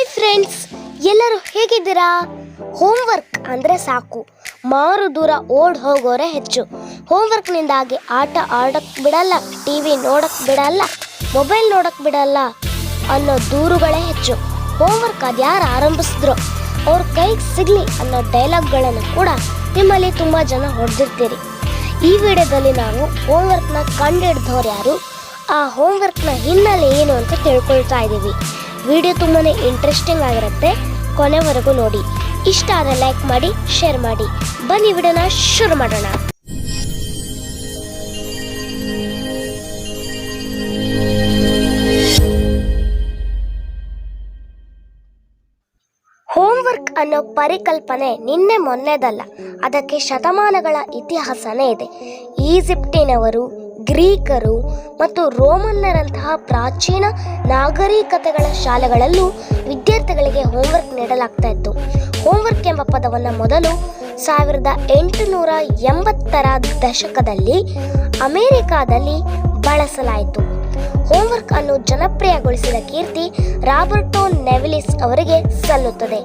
Hi friends, ಎಲ್ಲರೂ ಹೇಗಿದ್ದೀರಾ? Homework ಅಂದರೆ ಸಾಕು, ಮಾರು ದೂರ ಓಡ್ ಹೋಗೋರೆ ಹೆಚ್ಚು. ಹೋಮ್ವರ್ಕ್ನಿಂದಾಗಿ ಆಟ ಆಡೋಕ್ಕೆ ಬಿಡಲ್ಲ, ಟಿ ವಿ ನೋಡೋಕ್ಕೆ ಬಿಡಲ್ಲ, ಮೊಬೈಲ್ ನೋಡೋಕ್ಕೆ ಬಿಡಲ್ಲ ಅನ್ನೋ ದೂರುಗಳೇ ಹೆಚ್ಚು. ಹೋಮ್ವರ್ಕ್ ಅದ್ಯಾರು ಆರಂಭಿಸಿದ್ರು ಅವ್ರ ಕೈಗೆ ಸಿಗಲಿ ಅನ್ನೋ ಡೈಲಾಗ್ಗಳನ್ನು ಕೂಡ ನಿಮ್ಮಲ್ಲಿ ತುಂಬ ಜನ ಹೊಡೆದಿರ್ತೀರಿ. ಈ ವಿಡಿಯೋದಲ್ಲಿ ನಾವು ಹೋಮ್ವರ್ಕ್ನ ಕಂಡುಹಿಡಿದವ್ರು ಯಾರು, ಆ ಹೋಮ್ವರ್ಕ್ನ ಹಿನ್ನೆಲೆ ಏನು ಅಂತ ತಿಳ್ಕೊಳ್ತಾ ಇದ್ದೀವಿ. ವಿಡಿಯೋ ತುಂಬಾ ಇಂಟ್ರೆಸ್ಟಿಂಗ್ ಆಗಿರುತ್ತೆ, ಕೊನೆವರೆಗೂ ನೋಡಿ. ಇಷ್ಟ ಆದರೆ ಲೈಕ್ ಮಾಡಿ, ಶೇರ್ ಮಾಡಿ. ಬನ್ನಿ ವಿಡಿಯೋನ ಶುರು ಮಾಡೋಣ. ಹೋಮ್ವರ್ಕ್ ಅನ್ನೋ ಪರಿಕಲ್ಪನೆ ನಿನ್ನೆ ಮೊನ್ನೆದಲ್ಲ, ಅದಕ್ಕೆ ಶತಮಾನಗಳ ಇತಿಹಾಸನೇ ಇದೆ. ಈಜಿಪ್ಟಿನವರು, ಗ್ರೀಕರು ಮತ್ತು ರೋಮನ್ನರಂತಹ ಪ್ರಾಚೀನ ನಾಗರಿಕತೆಗಳ ಶಾಲೆಗಳಲ್ಲೂ ವಿದ್ಯಾರ್ಥಿಗಳಿಗೆ ಹೋಮ್ವರ್ಕ್ ನೀಡಲಾಗ್ತಾ ಇತ್ತು. ಹೋಮ್ವರ್ಕ್ ಎಂಬ ಪದವನ್ನು ಮೊದಲು 1880ರ ದಶಕದಲ್ಲಿ ಅಮೆರಿಕಾದಲ್ಲಿ ಬಳಸಲಾಯಿತು. ಹೋಮ್ವರ್ಕ್ ಅನ್ನು ಜನಪ್ರಿಯಗೊಳಿಸಿದ ಕೀರ್ತಿ ರಾಬರ್ಟೋ ನೆವಿಲಿಸ್ ಅವರಿಗೆ ಸಲ್ಲುತ್ತದೆ.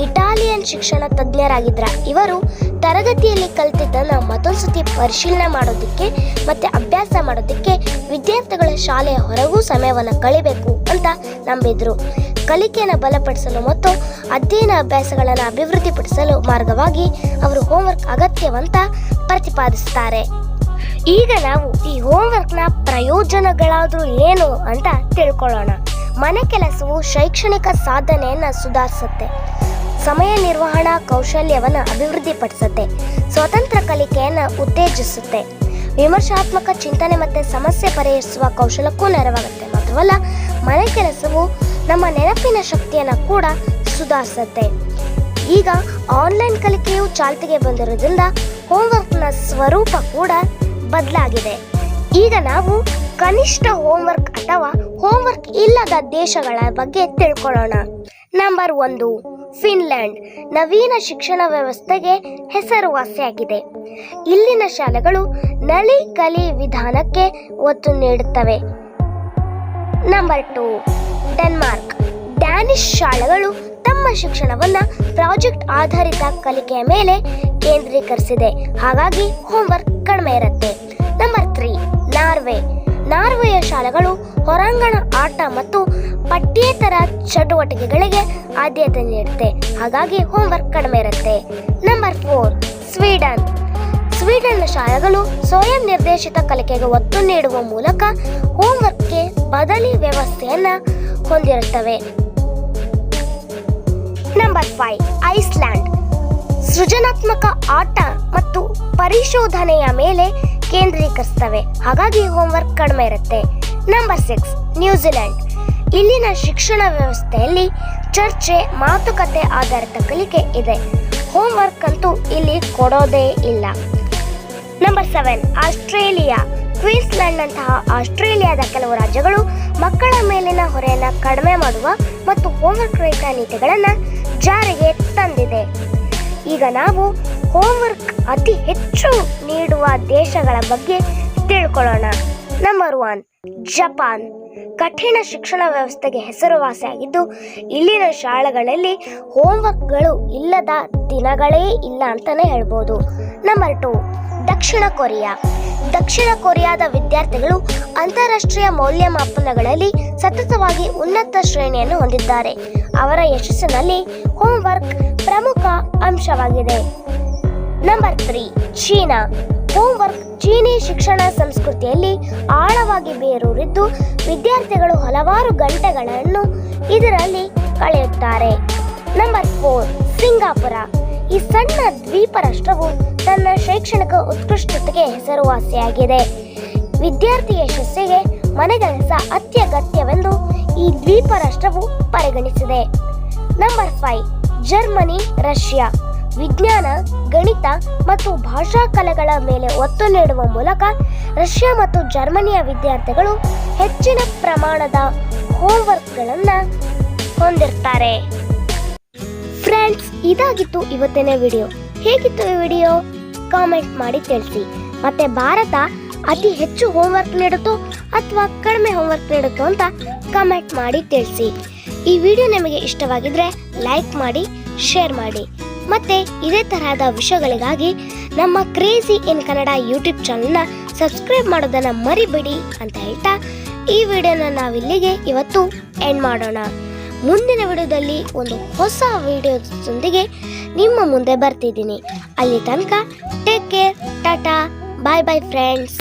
ಇಟಾಲಿಯನ್ ಶಿಕ್ಷಣ ತಜ್ಞರಾಗಿದ್ದ ಇವರು ತರಗತಿಯಲ್ಲಿ ಕಲಿತಿದ್ದನ್ನು ಮತ್ತೊಂದ್ಸತಿ ಪರಿಶೀಲನೆ ಮಾಡೋದಕ್ಕೆ ಮತ್ತೆ ಅಭ್ಯಾಸ ಮಾಡೋದಕ್ಕೆ ವಿದ್ಯಾರ್ಥಿಗಳ ಶಾಲೆಯ ಹೊರಗೂ ಸಮಯವನ್ನು ಕಳಿಬೇಕು ಅಂತ ನಂಬಿದ್ರು. ಕಲಿಕೆಯನ್ನು ಬಲಪಡಿಸಲು ಮತ್ತು ಅಧ್ಯಯನ ಅಭ್ಯಾಸಗಳನ್ನು ಅಭಿವೃದ್ಧಿಪಡಿಸಲು ಮಾರ್ಗವಾಗಿ ಅವರು ಹೋಮ್ವರ್ಕ್ ಅಗತ್ಯವಂತ ಪ್ರತಿಪಾದಿಸುತ್ತಾರೆ. ಈಗ ನಾವು ಈ ಹೋಮ್ವರ್ಕ್ನ ಪ್ರಯೋಜನಗಳಾದರೂ ಏನು ಅಂತ ತಿಳ್ಕೊಳ್ಳೋಣ. ಮನೆ ಕೆಲಸವು ಶೈಕ್ಷಣಿಕ ಸಾಧನೆಯನ್ನು ಸುಧಾರಿಸುತ್ತೆ, ಸಮಯ ನಿರ್ವಹಣಾ ಕೌಶಲ್ಯವನ್ನು ಅಭಿವೃದ್ಧಿಪಡಿಸುತ್ತೆ, ಸ್ವತಂತ್ರ ಕಲಿಕೆಯನ್ನು ಉತ್ತೇಜಿಸುತ್ತೆ, ವಿಮರ್ಶಾತ್ಮಕ ಚಿಂತನೆ ಮತ್ತು ಸಮಸ್ಯೆ ಪರಿಹರಿಸುವ ಕೌಶಲಕ್ಕೂ ನೆರವಾಗುತ್ತೆ. ಮಾತ್ರವಲ್ಲ, ಮನೆ ಕೆಲಸವು ನಮ್ಮ ನೆನಪಿನ ಶಕ್ತಿಯನ್ನು ಕೂಡ ಸುಧಾರಿಸುತ್ತೆ. ಈಗ ಆನ್ಲೈನ್ ಕಲಿಕೆಯು ಚಾಲ್ತಿಗೆ ಬಂದಿರೋದ್ರಿಂದ ಹೋಮ್ವರ್ಕ್ನ ಸ್ವರೂಪ ಕೂಡ ಬದಲಾಗಿದೆ. ಈಗ ನಾವು ಕನಿಷ್ಠ ಹೋಮ್ವರ್ಕ್ ಅಥವಾ ಹೋಮ್ವರ್ಕ್ ಇಲ್ಲದ ದೇಶಗಳ ಬಗ್ಗೆ ತಿಳ್ಕೊಳ್ಳೋಣ. Number 1, Finland. ನವೀನ ಶಿಕ್ಷಣ ವ್ಯವಸ್ಥೆಗೆ ಹೆಸರುವಾಸಿಯಾಗಿದೆ. ಇಲ್ಲಿನ ಶಾಲೆಗಳು ನಳಿ ಕಲಿ ವಿಧಾನಕ್ಕೆ ಒತ್ತು ನೀಡುತ್ತವೆ. Number 2, Denmark. ಡ್ಯಾನಿಶ್ ಶಾಲೆಗಳು ತಮ್ಮ ಶಿಕ್ಷಣವನ್ನು ಪ್ರಾಜೆಕ್ಟ್ ಆಧಾರಿತ ಕಲಿಕೆಯ ಮೇಲೆ ಕೇಂದ್ರೀಕರಿಸಿದೆ, ಹಾಗಾಗಿ ಹೋಮ್ವರ್ಕ್ ಕಡಿಮೆ ಇರುತ್ತೆ. Number 3, Norway. ನಾರ್ವೆಯ ಶಾಲೆಗಳು ಹೊರಾಂಗಣ ಆಟ ಮತ್ತು ಪಠ್ಯೇತರ ಚಟುವಟಿಕೆಗಳಿಗೆ ಆದ್ಯತೆ ನೀಡುತ್ತೆ, ಹಾಗಾಗಿ ಹೋಮ್ವರ್ಕ್ ಕಡಿಮೆ ಇರುತ್ತೆ. Number 4, Sweden. ಸ್ವೀಡನ್ನ ಶಾಲೆಗಳು ಸ್ವಯಂ ನಿರ್ದೇಶಿತ ಕಲಿಕೆಗೆ ಒತ್ತು ನೀಡುವ ಮೂಲಕ ಹೋಮ್ವರ್ಕ್ಗೆ ಬದಲಿ ವ್ಯವಸ್ಥೆಯನ್ನು ಹೊಂದಿರುತ್ತವೆ. Number 5, Iceland. ಸೃಜನಾತ್ಮಕ ಆಟ ಮತ್ತು ಪರಿಶೋಧನೆಯ ಮೇಲೆ ಕೇಂದ್ರೀಕರಿಸುತ್ತವೆ, ಹಾಗಾಗಿ ಹೋಮ್ವರ್ಕ್ ಕಡಿಮೆ ಇರುತ್ತೆ. Number 6, New Zealand. ಇಲ್ಲಿನ ಶಿಕ್ಷಣ ವ್ಯವಸ್ಥೆಯಲ್ಲಿ ಚರ್ಚೆ, ಮಾತುಕತೆ ಆಧಾರಿತ ಕಲಿಕೆ ಇದೆ, ಹೋಮ್ವರ್ಕ್ ಅಂತೂ ಇಲ್ಲಿ ಕೊಡೋದೇ ಇಲ್ಲ. Number 7, Australia. ಕ್ವೀನ್ಸ್ಲ್ಯಾಂಡ್ನಂತಹ ಆಸ್ಟ್ರೇಲಿಯಾದ ಕೆಲವು ರಾಜ್ಯಗಳು ಮಕ್ಕಳ ಮೇಲಿನ ಹೊರೆಯನ್ನು ಕಡಿಮೆ ಮಾಡುವ ಮತ್ತು ಹೋಮ್ವರ್ಕ್ ರಹಿತ ನೀತಿಗಳನ್ನು ಜಾರಿಗೆ ತಂದಿದೆ. ಈಗ ನಾವು ಹೋಮ್ವರ್ಕ್ ಅತಿ ಹೆಚ್ಚು ನೀಡುವ ದೇಶಗಳ ಬಗ್ಗೆ ತಿಳ್ಕೊಳ್ಳೋಣ. Number 1, Japan. ಕಠಿಣ ಶಿಕ್ಷಣ ವ್ಯವಸ್ಥೆಗೆ ಹೆಸರುವಾಸಿಯಾಗಿದ್ದು ಇಲ್ಲಿನ ಶಾಲೆಗಳಲ್ಲಿ ಹೋಮ್ವರ್ಕ್ಗಳು ಇಲ್ಲದ ದಿನಗಳೇ ಇಲ್ಲ ಅಂತಾನೆ ಹೇಳ್ಬೋದು. ನಂಬರ್ 2, ದಕ್ಷಿಣ ಕೊರಿಯಾ. ದಕ್ಷಿಣ ಕೊರಿಯಾದ ವಿದ್ಯಾರ್ಥಿಗಳು ಅಂತಾರಾಷ್ಟ್ರೀಯ ಮೌಲ್ಯಮಾಪನಗಳಲ್ಲಿ ಸತತವಾಗಿ ಉನ್ನತ ಶ್ರೇಣಿಯನ್ನು ಹೊಂದಿದ್ದಾರೆ. ಅವರ ಯಶಸ್ಸಿನಲ್ಲಿ ಹೋಮ್ವರ್ಕ್ ಪ್ರಮುಖ ಅಂಶವಾಗಿದೆ. Number 3, China. ಹೋಮ್ವರ್ಕ್ ಚೀನಿ ಶಿಕ್ಷಣ ಸಂಸ್ಕೃತಿಯಲ್ಲಿ ಆಳವಾಗಿ ಬೇರೂರಿದ್ದು ವಿದ್ಯಾರ್ಥಿಗಳು ಹಲವಾರು ಗಂಟೆಗಳನ್ನು ಇದರಲ್ಲಿ ಕಳೆಯುತ್ತಾರೆ. Number 4, Singapore. ಈ ಸಣ್ಣ ದ್ವೀಪ ರಾಷ್ಟ್ರವು ತನ್ನ ಶೈಕ್ಷಣಿಕ ಉತ್ಕೃಷ್ಟತೆಗೆ ಹೆಸರುವಾಸಿಯಾಗಿದೆ. ವಿದ್ಯಾರ್ಥಿ ಯಶಸ್ಸಿಗೆ ಮನೆಕೆಲಸ ಅತ್ಯಗತ್ಯವೆಂದು ಈ ದ್ವೀಪ ರಾಷ್ಟ್ರವು ಪರಿಗಣಿಸಿದೆ. Number 5, Germany, Russia. ವಿಜ್ಞಾನ, ಗಣಿತ ಮತ್ತು ಭಾಷಾ ಕಲೆಗಳ ಮೇಲೆ ಒತ್ತು ನೀಡುವ ಮೂಲಕ ರಷ್ಯಾ ಮತ್ತು ಜರ್ಮನಿಯ ವಿದ್ಯಾರ್ಥಿಗಳು ಹೆಚ್ಚಿನ ಪ್ರಮಾಣದ ಹೋಮ್ವರ್ಕ್ಗಳನ್ನು ಹೊಂದಿರ್ತಾರೆ. ಫ್ರೆಂಡ್ಸ್, ಇದಾಗಿತ್ತು ಇವತ್ತಿನ ವಿಡಿಯೋ. ಹೇಗಿತ್ತು ಈ ವಿಡಿಯೋ? ಕಾಮೆಂಟ್ ಮಾಡಿ ತಿಳಿಸಿ. ಮತ್ತೆ ಭಾರತ ಅತಿ ಹೆಚ್ಚು ಹೋಮ್ವರ್ಕ್ ನೀಡುತ್ತೋ ಅಥವಾ ಕಡಿಮೆ ಹೋಮ್ವರ್ಕ್ ನೀಡುತ್ತೋ ಅಂತ ಕಾಮೆಂಟ್ ಮಾಡಿ ತಿಳಿಸಿ. ಈ ವಿಡಿಯೋ ನಿಮಗೆ ಇಷ್ಟವಾಗಿದ್ರೆ ಲೈಕ್ ಮಾಡಿ, ಶೇರ್ ಮಾಡಿ. ಮತ್ತೆ ಇದೇ ತರಹದ ವಿಷಯಗಳಿಗಾಗಿ ನಮ್ಮ ಕ್ರೇಜಿ ಇನ್ ಕನ್ನಡ ಯೂಟ್ಯೂಬ್ ಚಾನಲ್ನ ಸಬ್ಸ್ಕ್ರೈಬ್ ಮಾಡೋದನ್ನ ಮರಿಬೇಡಿ ಅಂತ ಹೇಳ್ತಾ ಈ ವಿಡಿಯೋನ ನಾವಿಲ್ಲಿಗೆ ಇವತ್ತು ಎಂಡ್ ಮಾಡೋಣ. ಮುಂದಿನ ವಿಡಿಯೋದಲ್ಲಿ ಒಂದು ಹೊಸ ವಿಡಿಯೋದೊಂದಿಗೆ ನಿಮ್ಮ ಮುಂದೆ ಬರ್ತಿದ್ದೀನಿ. ಅಲ್ಲಿ ತನಕ ಟೇಕ್ ಕೇರ್, ಟಾಟಾ, ಬಾಯ್ ಬಾಯ್ ಫ್ರೆಂಡ್ಸ್.